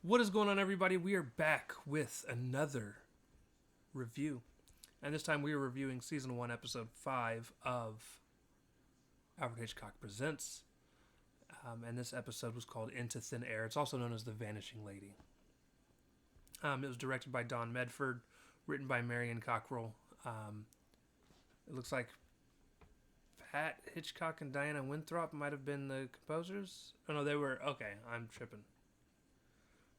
What is going on, everybody? We are back with another review. And this time we are reviewing Season 1, Episode 5 of Alfred Hitchcock Presents. And this episode was called Into Thin Air. It's also known as The Vanishing Lady. It was directed by Don Medford, written by Marion Cockrell. It looks like Pat Hitchcock and Diana Winthrop might have been the composers. Oh, no, they were. Okay, I'm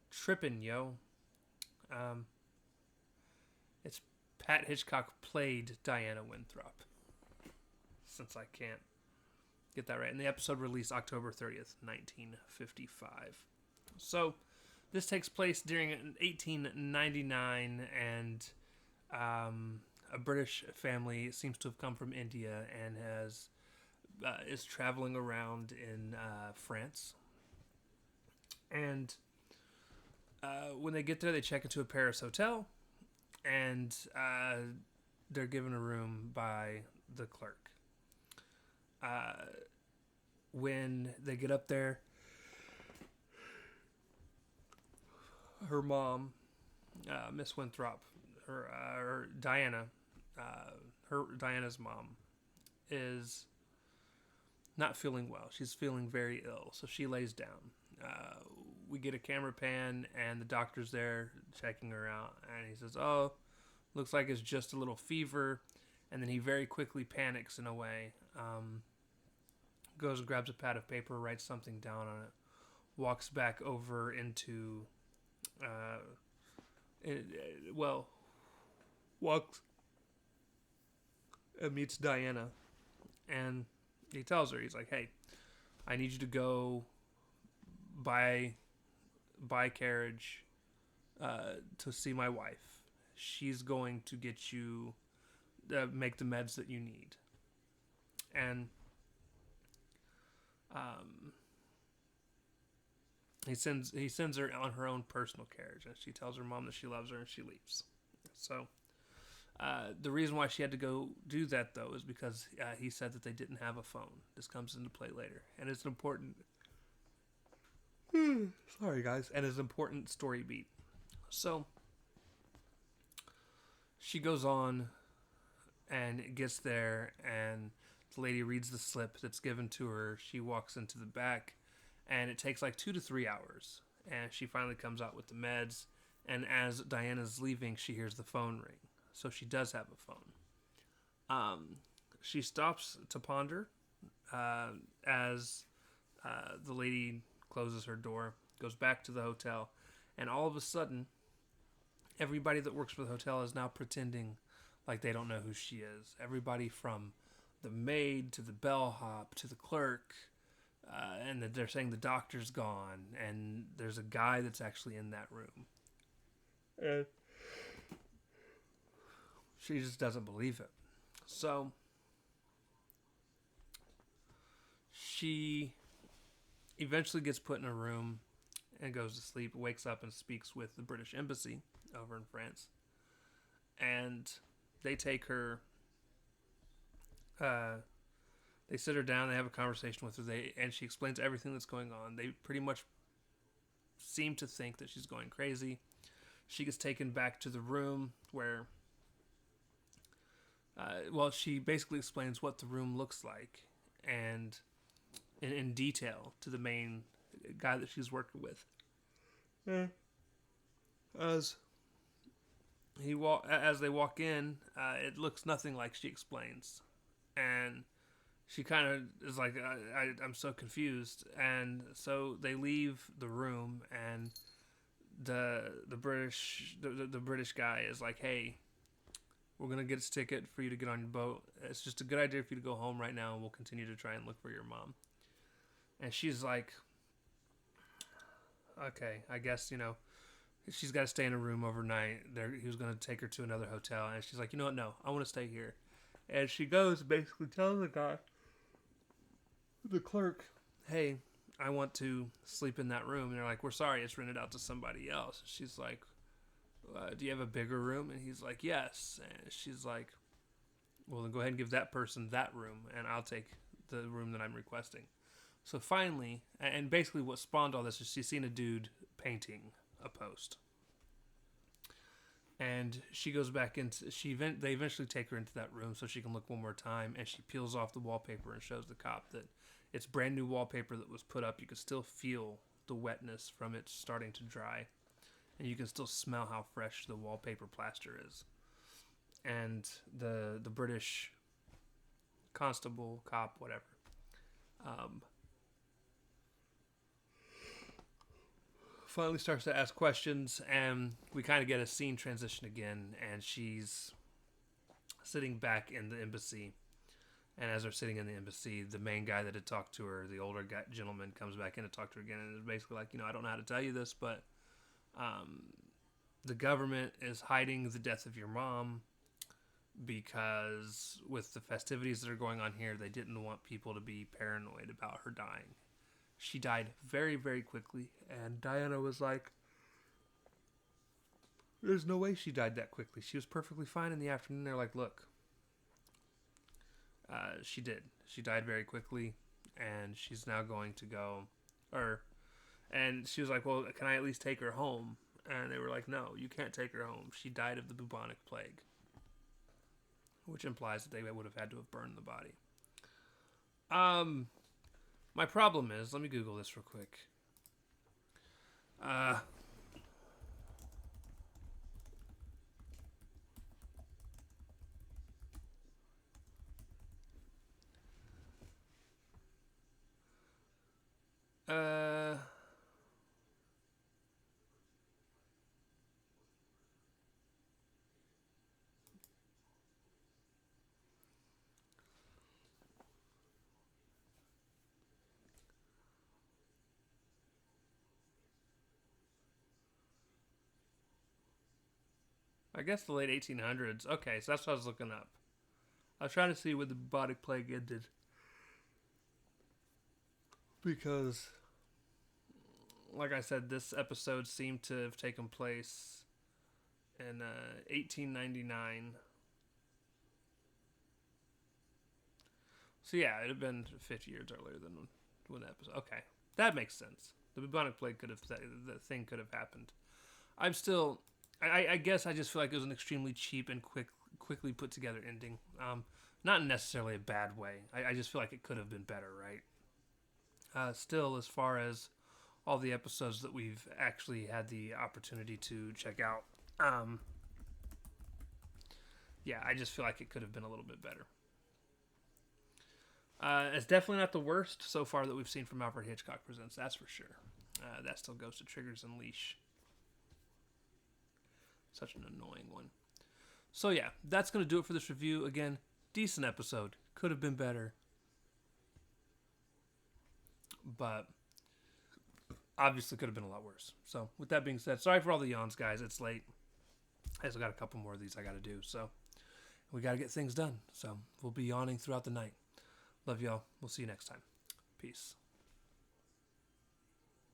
tripping, yo. It's Pat Hitchcock played Diana Winthrop. Since I can't get that right. And the episode released October 30th, 1955. So, this takes place during 1899, and a British family seems to have come from India and is traveling around in France. And when they get there, they check into a Paris hotel, and they're given a room by the clerk. When they get up there, her mom, Miss Winthrop, her Diana, Diana's mom, is not feeling well. She's feeling very ill, so she lays down. We get a camera pan, and the doctor's there checking her out, and he says, "Oh, looks like it's just a little fever," and then he very quickly panics in a way. Goes and grabs a pad of paper, writes something down on it, walks back over into, walks and meets Diana, and he tells her, he's like, "Hey, I need you to go buy carriage to see my wife. She's going to get you make the meds that you need." And he sends her on her own personal carriage, and she tells her mom that she loves her, and she leaves. So the reason why she had to go do that, though, is because he said that they didn't have a phone. This comes into play later, and it's an important sorry guys, and it's an important story beat. So she goes on and gets there, and the lady reads the slip that's given to her. She walks into the back, and it takes like 2 to 3 hours, and she finally comes out with the meds. And as Diana's leaving, she hears the phone ring, so she does have a phone. She stops to ponder as the lady closes her door, goes back to the hotel, and all of a sudden, everybody that works for the hotel is now pretending like they don't know who she is. Everybody from the maid to the bellhop to the clerk, and they're saying the doctor's gone, and there's a guy that's actually in that room. And she just doesn't believe it. So she eventually gets put in a room and goes to sleep, wakes up and speaks with the British Embassy over in France. And they take her, they sit her down, they have a conversation with her, and she explains everything that's going on. They pretty much seem to think that she's going crazy. She gets taken back to the room where, she basically explains what the room looks like, and in detail to the main guy that she's working with. As they walk in, it looks nothing like she explains, and she kind of is like, I'm so confused. And so they leave the room, and the British guy is like, "Hey, we're gonna get a ticket for you to get on your boat. It's just a good idea for you to go home right now, and we'll continue to try and look for your mom." And she's like, "Okay, I guess, she's got to stay in a room overnight." He was going to take her to another hotel, and she's like, "You know what? No, I want to stay here." And she goes, basically tells the clerk, "Hey, I want to sleep in that room." And they're like, "We're sorry, it's rented out to somebody else." She's like, "Do you have a bigger room?" And he's like, "Yes." And she's like, "Well, then go ahead and give that person that room, and I'll take the room that I'm requesting." So finally, and basically what spawned all this is she's seen a dude painting a post. And she goes back into they eventually take her into that room so she can look one more time, and she peels off the wallpaper and shows the cop that it's brand new wallpaper that was put up. You can still feel the wetness from it starting to dry, and you can still smell how fresh the wallpaper plaster is. And the British constable, cop, whatever, finally starts to ask questions, and we kind of get a scene transition again, and she's sitting back in the embassy. And as they're sitting in the embassy, the main guy that had talked to her, the older gentleman, comes back in to talk to her again, and is basically like, I don't know how to tell you this, but the government is hiding the death of your mom because with the festivities that are going on here, they didn't want people to be paranoid about her dying. She died very, very quickly, and Diana was like, there's no way she died that quickly. She was perfectly fine in the afternoon. They're like, look, she did. She died very quickly, and she's now going to go, and she was like, well, can I at least take her home? And they were like, no, you can't take her home. She died of the bubonic plague, which implies that they would have had to have burned the body. My problem is, let me Google this real quick. I guess the late 1800s. Okay, so that's what I was looking up. I was trying to see when the bubonic plague ended. Because, like I said, this episode seemed to have taken place in 1899. So yeah, it had been 50 years earlier than when the episode. Okay, that makes sense. The bubonic plague the thing could have happened. I'm still, I guess I just feel like it was an extremely cheap and quickly put together ending. Not necessarily a bad way. I just feel like it could have been better, right? Still, as far as all the episodes that we've actually had the opportunity to check out, yeah, I just feel like it could have been a little bit better. It's definitely not the worst so far that we've seen from Alfred Hitchcock Presents, that's for sure. That still goes to Triggers and Leash. Such an annoying one. So yeah, that's going to do it for this review. Again, decent episode. Could have been better. But obviously could have been a lot worse. So with that being said, sorry for all the yawns, guys. It's late. I still got a couple more of these I got to do. So we got to get things done. So we'll be yawning throughout the night. Love y'all. We'll see you next time. Peace.